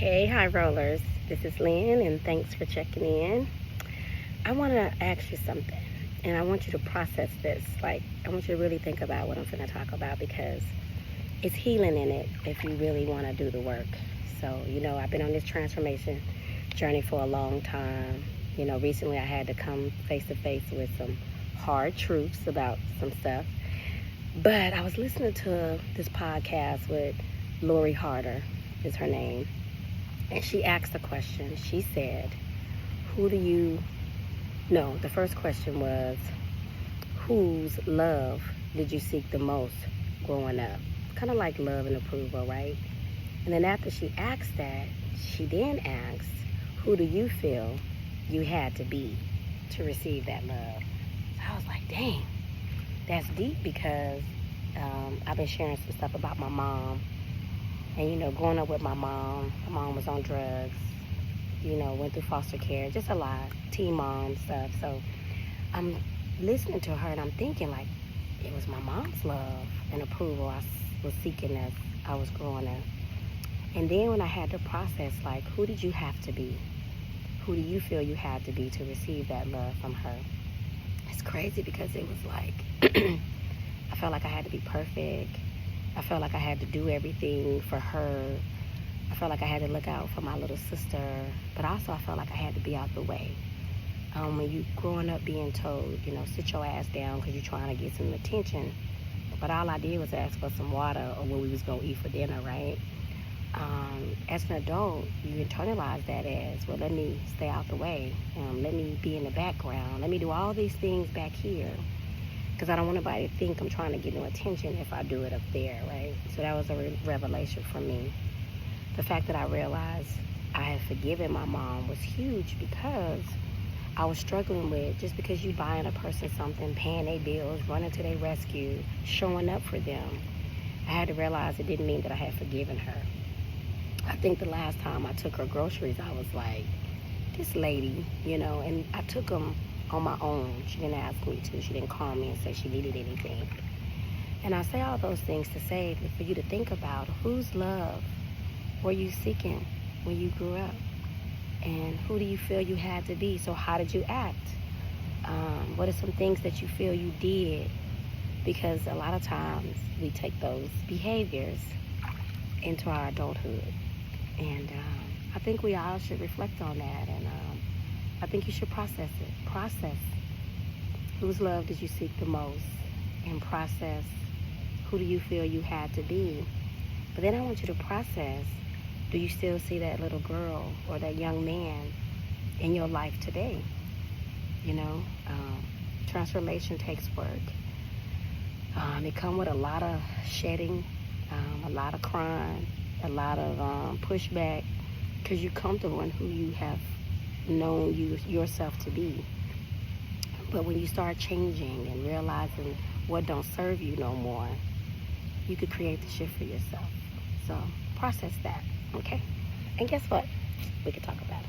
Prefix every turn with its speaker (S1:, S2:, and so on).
S1: Hey, high rollers. This is Lynn, and thanks for checking in. I want to ask you something, and I want you to process this. I want you to really think about what I'm going to talk about because it's healing in it if you really want to do the work. So, I've been on this transformation journey for a long time. Recently I had to come face to face with some hard truths about some stuff. But I was listening to this podcast with Lori Harder, is her name. And she asked a question. She said, the first question was, whose love did you seek the most growing up? Kind of like love and approval, right? And then after she asked that, she then asked, who do you feel you had to be to receive that love? I was like, dang, that's deep because I've been sharing some stuff about my mom. And, growing up with my mom was on drugs, went through foster care, just a lot, teen mom stuff. So I'm listening to her and I'm thinking it was my mom's love and approval I was seeking as I was growing up. And then when I had to process, who did you have to be? Who do you feel you had to be to receive that love from her? It's crazy because it was I felt like I had to be perfect. I felt like I had to do everything for her. I felt like I had to look out for my little sister. But also I felt like I had to be out the way. When you growing up being told, sit your ass down because you're trying to get some attention. But all I did was ask for some water or what we was going to eat for dinner, right? As an adult, you internalize that as, well, let me stay out the way. Let me be in the background. Let me do all these things back here. Because I don't want anybody to think I'm trying to get no attention if I do it up there, right? So that was a revelation for me. The fact that I realized I had forgiven my mom was huge because I was struggling with just because you buying a person something, paying their bills, running to their rescue, showing up for them. I had to realize it didn't mean that I had forgiven her. I think the last time I took her groceries, I was like, this lady, and I took them on my own. She didn't ask me to. She didn't call me and say she needed anything. And I say all those things to say for you to think about whose love were you seeking when you grew up? And who do you feel you had to be? So how did you act? What are some things that you feel you did? Because a lot of times we take those behaviors into our adulthood. And I think we all should reflect on that. And I think you should process it. Process whose love did you seek the most, and process who do you feel you had to be. But then I want you to process, do you still see that little girl or that young man in your life today? Transformation takes work. It comes with a lot of shedding, a lot of crying, a lot of pushback, because you're comfortable in who you have known yourself to be. But when you start changing and realizing what don't serve you no more, you could create the shift for yourself. So process that, okay? And guess what? We could talk about it.